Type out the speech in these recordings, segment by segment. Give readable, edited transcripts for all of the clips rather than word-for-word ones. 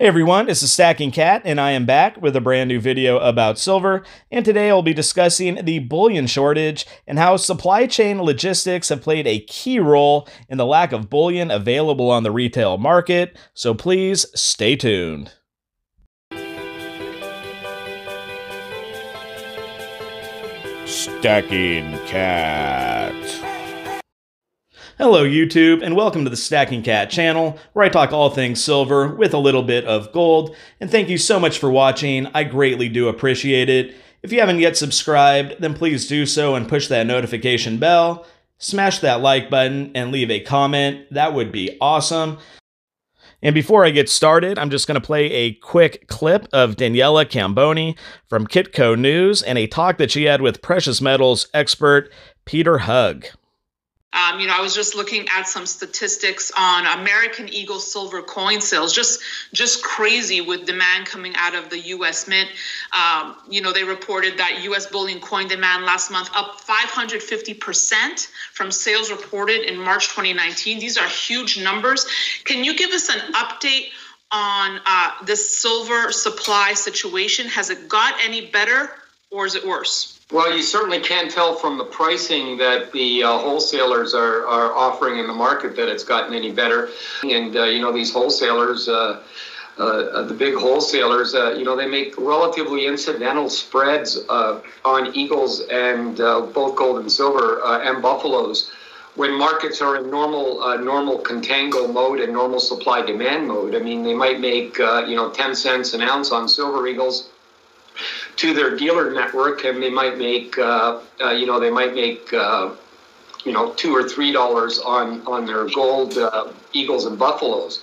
Hey everyone, this is Stacking Kat, and I am back with a brand new video about silver. And today I'll be discussing the bullion shortage and how supply chain logistics have played a key role in the lack of bullion available on the retail market. So please stay tuned. Stacking Kat. Hello YouTube, and welcome to the Stacking Kat channel, where I talk all things silver with a little bit of gold. And thank you so much for watching. I greatly do appreciate it. If you haven't yet subscribed, then please do so and push that notification bell. Smash that like button and leave a comment. That would be awesome. And before I get started, I'm just going to play a quick clip of Daniela Cambone from Kitco News and a talk that she had with precious metals expert Peter Hugg. I was just looking at some statistics on American Eagle silver coin sales, just crazy with demand coming out of the U.S. Mint. They reported that U.S. bullion coin demand last month up 550% from sales reported in March 2019. These are huge numbers. Can you give us an update on the silver supply situation? Has it got any better or is it worse? Well, you certainly can tell from the pricing that the wholesalers are offering in the market that it's gotten any better. And, these wholesalers, the big wholesalers, they make relatively incidental spreads on eagles and both gold and silver and buffaloes. When markets are in normal contango mode and normal supply demand mode, I mean, they might make, 10 cents an ounce on silver eagles to their dealer network, and they might make $2 or $3 on their gold eagles and buffaloes.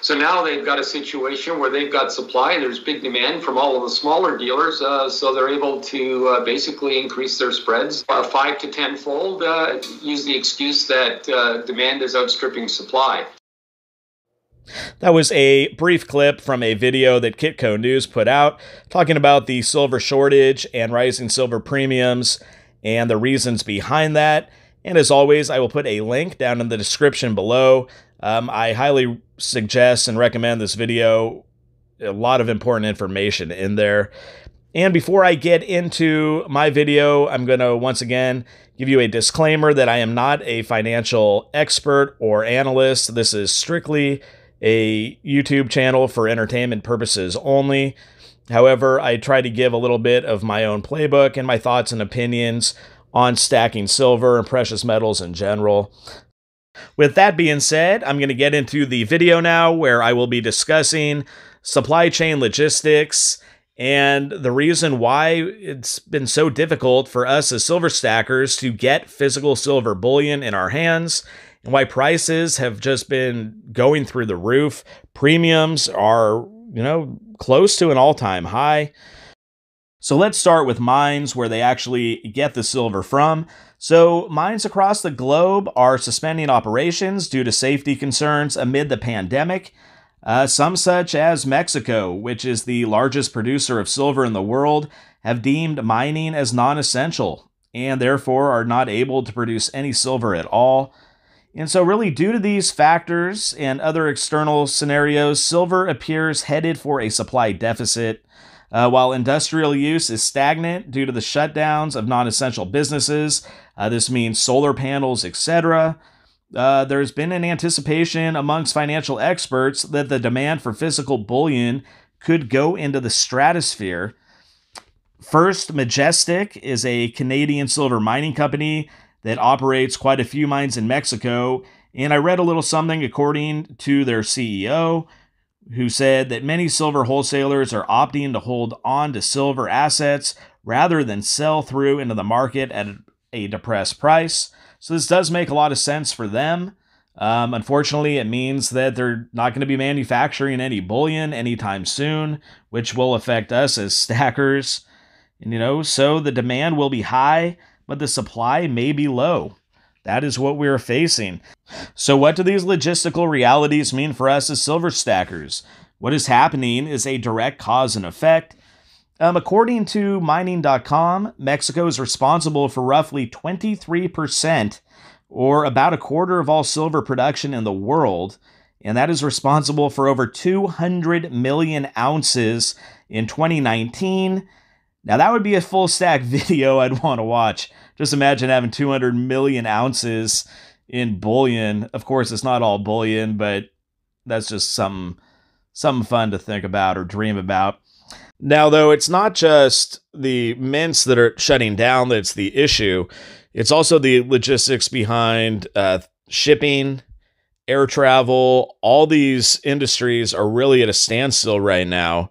So now they've got a situation where they've got supply. There's big demand from all of the smaller dealers, so they're able to basically increase their spreads 5 to 10-fold. Use the excuse that demand is outstripping supply. That was a brief clip from a video that Kitco News put out talking about the silver shortage and rising silver premiums and the reasons behind that. And as always, I will put a link down in the description below. I highly suggest and recommend this video. A lot of important information in there. And before I get into my video, I'm going to once again give you a disclaimer that I am not a financial expert or analyst. This is strictly a YouTube channel for entertainment purposes only. However, I try to give a little bit of my own playbook and my thoughts and opinions on stacking silver and precious metals in general. With that being said, I'm going to get into the video now, where I will be discussing supply chain logistics and the reason why it's been so difficult for us as silver stackers to get physical silver bullion in our hands, and why prices have just been going through the roof. Premiums are, close to an all-time high. So let's start with mines, where they actually get the silver from. So mines across the globe are suspending operations due to safety concerns amid the pandemic. Some, such as Mexico, which is the largest producer of silver in the world, have deemed mining as non-essential and therefore are not able to produce any silver at all. And so really, due to these factors and other external scenarios, silver appears headed for a supply deficit. While industrial use is stagnant due to the shutdowns of non-essential businesses, this means solar panels, etc., there's been an anticipation amongst financial experts that the demand for physical bullion could go into the stratosphere. First Majestic is a Canadian silver mining company that operates quite a few mines in Mexico, and I read a little something according to their CEO, who said that many silver wholesalers are opting to hold on to silver assets rather than sell through into the market at a depressed price. So this does make a lot of sense for them. Unfortunately, it means that they're not going to be manufacturing any bullion anytime soon, which will affect us as stackers. And, so the demand will be high, but the supply may be low. That is what we're facing. So what do these logistical realities mean for us as silver stackers? What is happening is a direct cause and effect. According to mining.com, Mexico is responsible for roughly 23%, or about a quarter of all silver production in the world. and that is responsible for over 200 million ounces in 2019. Now, that would be a full stack video I'd want to watch. Just imagine having 200 million ounces in bullion. Of course, it's not all bullion, but that's just something fun to think about or dream about. Now, though, it's not just the mints that are shutting down that's the issue. It's also the logistics behind shipping, air travel. All these industries are really at a standstill right now.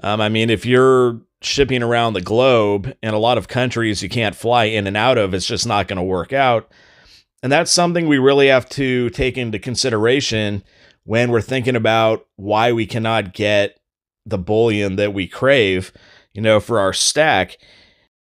I mean, if you're shipping around the globe in a lot of countries you can't fly in and out of, it's just not going to work out. And that's something we really have to take into consideration when we're thinking about why we cannot get the bullion that we crave, for our stack.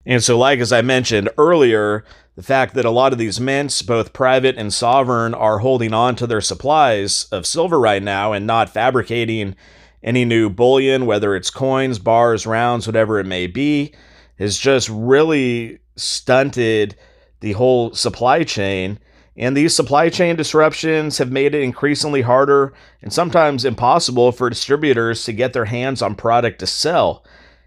And so, like, as I mentioned earlier, the fact that a lot of these mints, both private and sovereign, are holding on to their supplies of silver right now and not fabricating any new bullion, whether it's coins, bars, rounds, whatever it may be, has just really stunted the whole supply chain. And these supply chain disruptions have made it increasingly harder and sometimes impossible for distributors to get their hands on product to sell.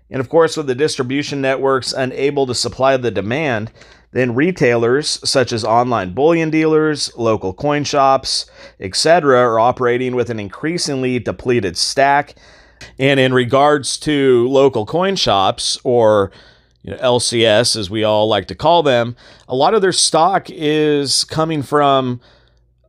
And of course, with the distribution networks unable to supply the demand, then retailers such as online bullion dealers, local coin shops, etc. are operating with an increasingly depleted stack. And in regards to local coin shops, or LCS, as we all like to call them, a lot of their stock is coming from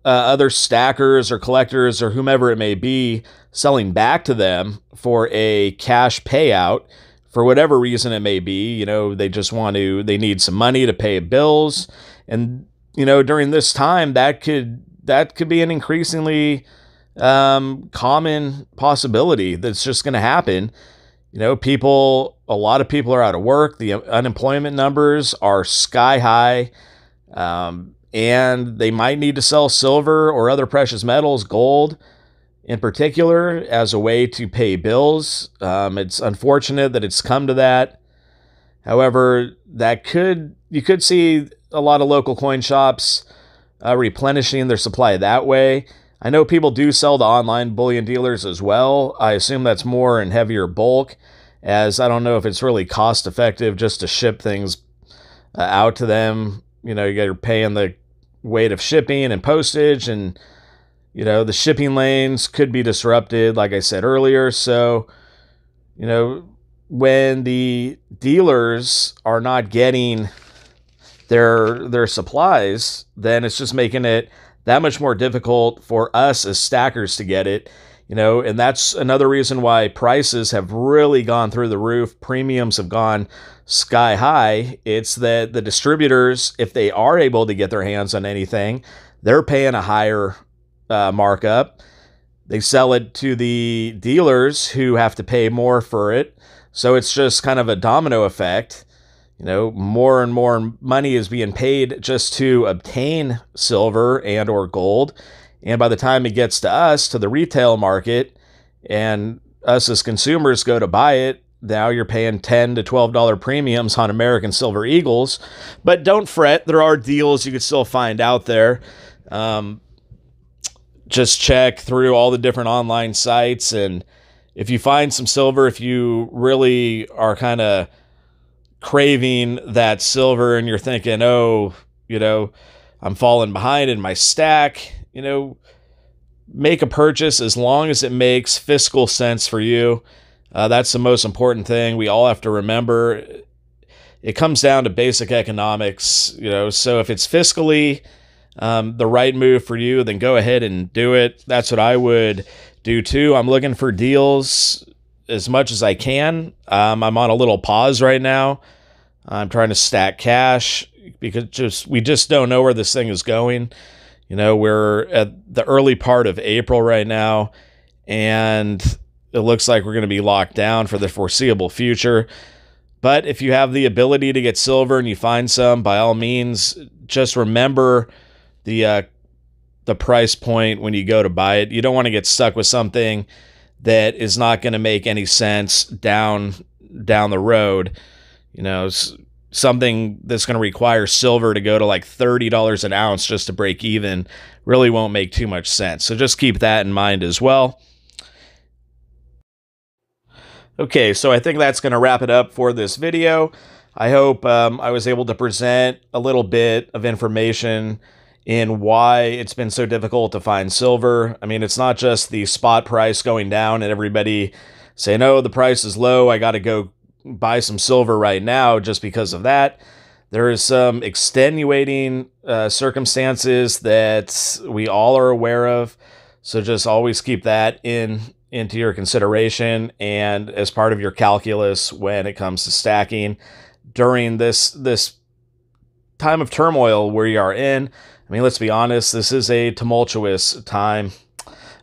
other stackers or collectors or whomever it may be, selling back to them for a cash payout for whatever reason it may be. They just they need some money to pay bills. And, during this time, that could be an increasingly common possibility that's just going to happen. A lot of people are out of work. The unemployment numbers are sky high, and they might need to sell silver or other precious metals, gold in particular, as a way to pay bills. It's unfortunate that it's come to that. However, you could see a lot of local coin shops replenishing their supply that way. I know people do sell to online bullion dealers as well. I assume that's more in heavier bulk, as I don't know if it's really cost effective just to ship things out to them. You're paying the weight of shipping and postage, and the shipping lanes could be disrupted, like I said earlier. So, when the dealers are not getting their supplies, then it's just making it that much more difficult for us as stackers to get it, and that's another reason why prices have really gone through the roof. Premiums have gone sky high. It's that the distributors, if they are able to get their hands on anything, they're paying a higher markup. They sell it to the dealers who have to pay more for it. So it's just kind of a domino effect. More and more money is being paid just to obtain silver and or gold. And by the time it gets to us, to the retail market, and us as consumers go to buy it, now you're paying $10 to $12 premiums on American Silver Eagles. But don't fret, there are deals you can still find out there. Just check through all the different online sites, and if you find some silver, if you really are kind of craving that silver and you're thinking, I'm falling behind in my stack, make a purchase as long as it makes fiscal sense for you. That's the most important thing. We all have to remember it comes down to basic economics, so if it's fiscally the right move for you, then go ahead and do it. That's what I would do too. I'm looking for deals as much as I can. I'm on a little pause right now. I'm trying to stack cash because we just don't know where this thing is going. We're at the early part of April right now, and it looks like we're going to be locked down for the foreseeable future. But if you have the ability to get silver and you find some, by all means, just remember the price point when you go to buy it. You don't want to get stuck with something that is not going to make any sense down the road. something that's going to require silver to go to like $30 an ounce just to break even really won't make too much sense. So just keep that in mind as well. Okay, so I think that's going to wrap it up for this video. I hope I was able to present a little bit of information in why it's been so difficult to find silver. I mean, it's not just the spot price going down and everybody saying, oh, the price is low, I got to go buy some silver right now just because of that. There is some extenuating circumstances that we all are aware of. So just always keep that into your consideration and as part of your calculus when it comes to stacking during this time of turmoil where you are in. I mean, let's be honest, this is a tumultuous time.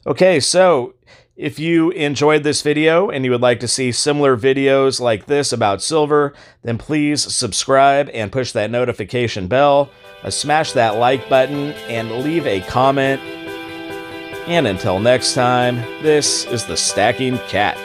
Okay, so if you enjoyed this video and you would like to see similar videos like this about silver, then please subscribe and push that notification bell, smash that like button, and leave a comment. And until next time, this is the Stacking Cat.